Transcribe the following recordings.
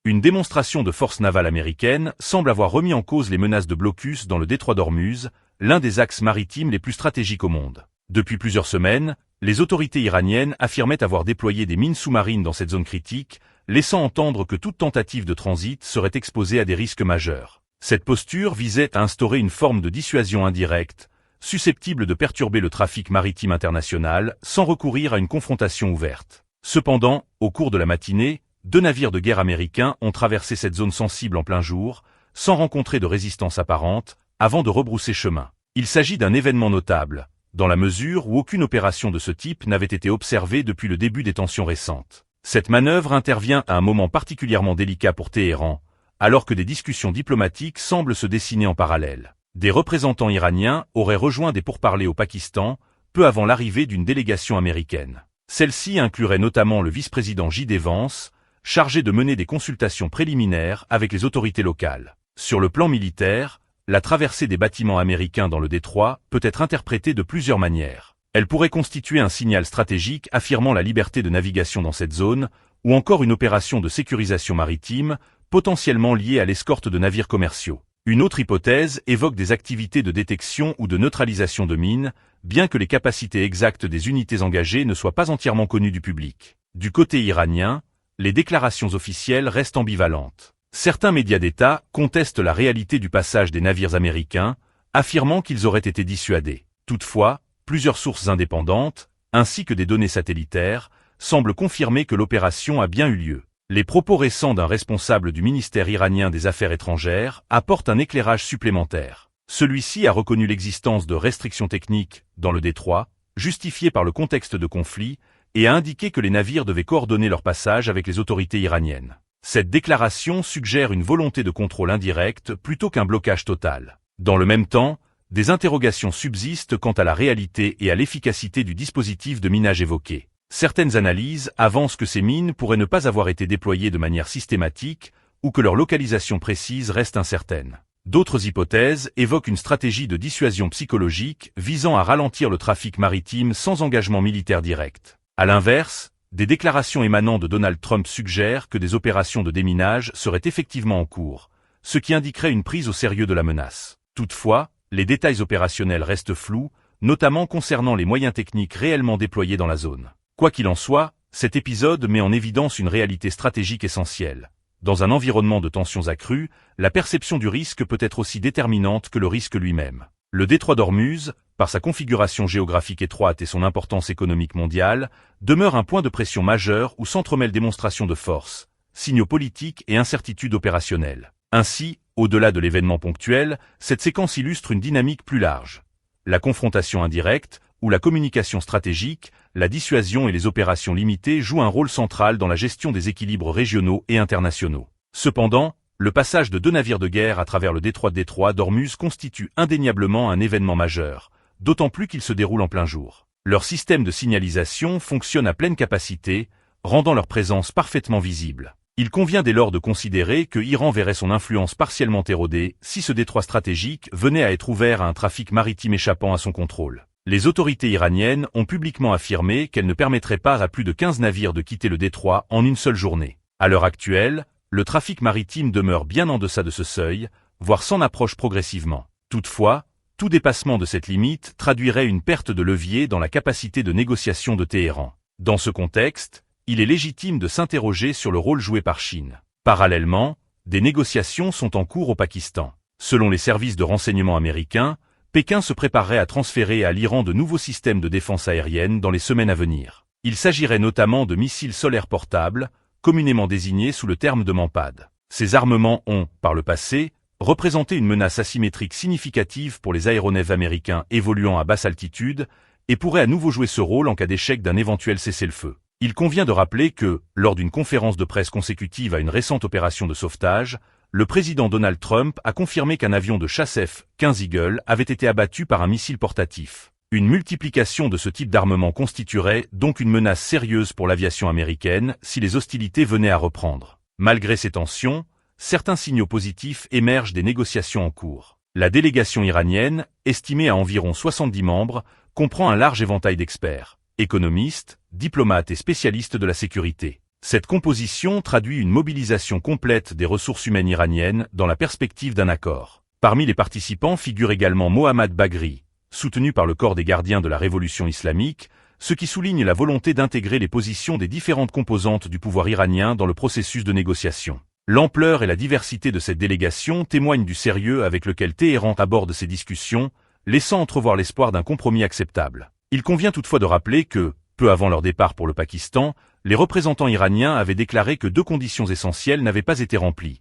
Une démonstration de force navale américaine semble avoir remis en cause les menaces de blocus dans le détroit d'Ormuz, l'un des axes maritimes les plus stratégiques au monde. Depuis plusieurs semaines, les autorités iraniennes affirmaient avoir déployé des mines sous-marines dans cette zone critique, laissant entendre que toute tentative de transit serait exposée à des risques majeurs. Cette posture visait à instaurer une forme de dissuasion indirecte, susceptible de perturber le trafic maritime international sans recourir à une confrontation ouverte. Cependant, au cours de la matinée, 2 navires de guerre américains ont traversé cette zone sensible en plein jour, sans rencontrer de résistance apparente, avant de rebrousser chemin. Il s'agit d'un événement notable, dans la mesure où aucune opération de ce type n'avait été observée depuis le début des tensions récentes. Cette manœuvre intervient à un moment particulièrement délicat pour Téhéran, alors que des discussions diplomatiques semblent se dessiner en parallèle. Des représentants iraniens auraient rejoint des pourparlers au Pakistan, peu avant l'arrivée d'une délégation américaine. Celle-ci inclurait notamment le vice-président J.D. Vance, chargé de mener des consultations préliminaires avec les autorités locales. Sur le plan militaire, la traversée des bâtiments américains dans le détroit peut être interprétée de plusieurs manières. Elle pourrait constituer un signal stratégique affirmant la liberté de navigation dans cette zone, ou encore une opération de sécurisation maritime, potentiellement liée à l'escorte de navires commerciaux. Une autre hypothèse évoque des activités de détection ou de neutralisation de mines, bien que les capacités exactes des unités engagées ne soient pas entièrement connues du public. Du côté iranien, les déclarations officielles restent ambivalentes. Certains médias d'État contestent la réalité du passage des navires américains, affirmant qu'ils auraient été dissuadés. Toutefois, plusieurs sources indépendantes, ainsi que des données satellitaires, semblent confirmer que l'opération a bien eu lieu. Les propos récents d'un responsable du ministère iranien des Affaires étrangères apportent un éclairage supplémentaire. Celui-ci a reconnu l'existence de restrictions techniques dans le détroit, justifiées par le contexte de conflit, et a indiqué que les navires devaient coordonner leur passage avec les autorités iraniennes. Cette déclaration suggère une volonté de contrôle indirect plutôt qu'un blocage total. Dans le même temps, des interrogations subsistent quant à la réalité et à l'efficacité du dispositif de minage évoqué. Certaines analyses avancent que ces mines pourraient ne pas avoir été déployées de manière systématique ou que leur localisation précise reste incertaine. D'autres hypothèses évoquent une stratégie de dissuasion psychologique visant à ralentir le trafic maritime sans engagement militaire direct. À l'inverse, des déclarations émanant de Donald Trump suggèrent que des opérations de déminage seraient effectivement en cours, ce qui indiquerait une prise au sérieux de la menace. Toutefois, les détails opérationnels restent flous, notamment concernant les moyens techniques réellement déployés dans la zone. Quoi qu'il en soit, cet épisode met en évidence une réalité stratégique essentielle. Dans un environnement de tensions accrues, la perception du risque peut être aussi déterminante que le risque lui-même. Le détroit d'Ormuz, par sa configuration géographique étroite et son importance économique mondiale, demeure un point de pression majeur où s'entremêlent démonstrations de force, signaux politiques et incertitudes opérationnelles. Ainsi, au-delà de l'événement ponctuel, cette séquence illustre une dynamique plus large. La confrontation indirecte, ou la communication stratégique, la dissuasion et les opérations limitées jouent un rôle central dans la gestion des équilibres régionaux et internationaux. Cependant, le passage de 2 navires de guerre à travers le détroit d'Ormuz constitue indéniablement un événement majeur, d'autant plus qu'il se déroule en plein jour. Leur système de signalisation fonctionne à pleine capacité, rendant leur présence parfaitement visible. Il convient dès lors de considérer que Iran verrait son influence partiellement érodée si ce détroit stratégique venait à être ouvert à un trafic maritime échappant à son contrôle. Les autorités iraniennes ont publiquement affirmé qu'elles ne permettraient pas à plus de 15 navires de quitter le détroit en une seule journée. À l'heure actuelle, le trafic maritime demeure bien en deçà de ce seuil, voire s'en approche progressivement. Toutefois, tout dépassement de cette limite traduirait une perte de levier dans la capacité de négociation de Téhéran. Dans ce contexte, il est légitime de s'interroger sur le rôle joué par Chine. Parallèlement, des négociations sont en cours au Pakistan. Selon les services de renseignement américains, Pékin se préparerait à transférer à l'Iran de nouveaux systèmes de défense aérienne dans les semaines à venir. Il s'agirait notamment de missiles solaires portables, communément désignés sous le terme de Manpad. Ces armements ont, par le passé, représenté une menace asymétrique significative pour les aéronefs américains évoluant à basse altitude et pourraient à nouveau jouer ce rôle en cas d'échec d'un éventuel cessez-le-feu. Il convient de rappeler que, lors d'une conférence de presse consécutive à une récente opération de sauvetage, le président Donald Trump a confirmé qu'un avion de chasse F-15 Eagle avait été abattu par un missile portatif. Une multiplication de ce type d'armement constituerait donc une menace sérieuse pour l'aviation américaine si les hostilités venaient à reprendre. Malgré ces tensions, certains signaux positifs émergent des négociations en cours. La délégation iranienne, estimée à environ 70 membres, comprend un large éventail d'experts, économistes, diplomates et spécialistes de la sécurité. Cette composition traduit une mobilisation complète des ressources humaines iraniennes dans la perspective d'un accord. Parmi les participants figure également Mohammad Baghri, soutenu par le corps des gardiens de la révolution islamique, ce qui souligne la volonté d'intégrer les positions des différentes composantes du pouvoir iranien dans le processus de négociation. L'ampleur et la diversité de cette délégation témoignent du sérieux avec lequel Téhéran aborde ces discussions, laissant entrevoir l'espoir d'un compromis acceptable. Il convient toutefois de rappeler que, peu avant leur départ pour le Pakistan, les représentants iraniens avaient déclaré que deux conditions essentielles n'avaient pas été remplies: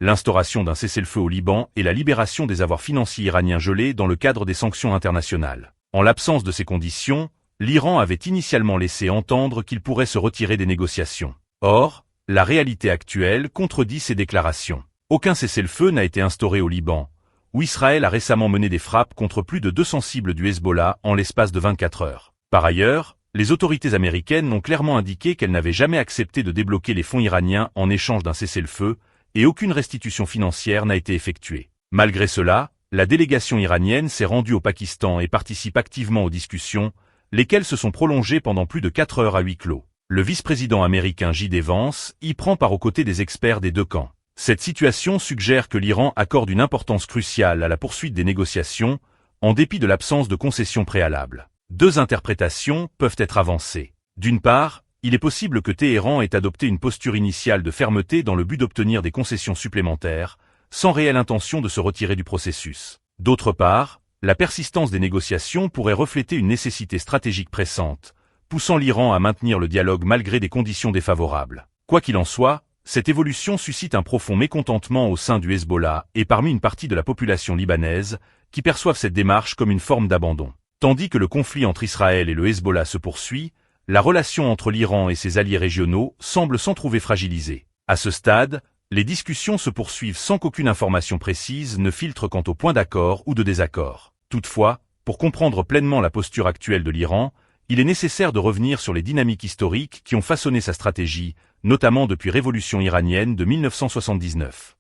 l'instauration d'un cessez-le-feu au Liban et la libération des avoirs financiers iraniens gelés dans le cadre des sanctions internationales. En l'absence de ces conditions, l'Iran avait initialement laissé entendre qu'il pourrait se retirer des négociations. Or, la réalité actuelle contredit ces déclarations. Aucun cessez-le-feu n'a été instauré au Liban, où Israël a récemment mené des frappes contre plus de 200 cibles du Hezbollah en l'espace de 24 heures. Par ailleurs, les autorités américaines ont clairement indiqué qu'elles n'avaient jamais accepté de débloquer les fonds iraniens en échange d'un cessez-le-feu, et aucune restitution financière n'a été effectuée. Malgré cela, la délégation iranienne s'est rendue au Pakistan et participe activement aux discussions, lesquelles se sont prolongées pendant plus de 4 heures à huis clos. Le vice-président américain J.D. Vance y prend part aux côtés des experts des deux camps. Cette situation suggère que l'Iran accorde une importance cruciale à la poursuite des négociations, en dépit de l'absence de concessions préalables. Deux interprétations peuvent être avancées. D'une part, il est possible que Téhéran ait adopté une posture initiale de fermeté dans le but d'obtenir des concessions supplémentaires, sans réelle intention de se retirer du processus. D'autre part, la persistance des négociations pourrait refléter une nécessité stratégique pressante, poussant l'Iran à maintenir le dialogue malgré des conditions défavorables. Quoi qu'il en soit, cette évolution suscite un profond mécontentement au sein du Hezbollah et parmi une partie de la population libanaise, qui perçoivent cette démarche comme une forme d'abandon. Tandis que le conflit entre Israël et le Hezbollah se poursuit, la relation entre l'Iran et ses alliés régionaux semble s'en trouver fragilisée. À ce stade, les discussions se poursuivent sans qu'aucune information précise ne filtre quant au point d'accord ou de désaccord. Toutefois, pour comprendre pleinement la posture actuelle de l'Iran, il est nécessaire de revenir sur les dynamiques historiques qui ont façonné sa stratégie, notamment depuis révolution iranienne de 1979.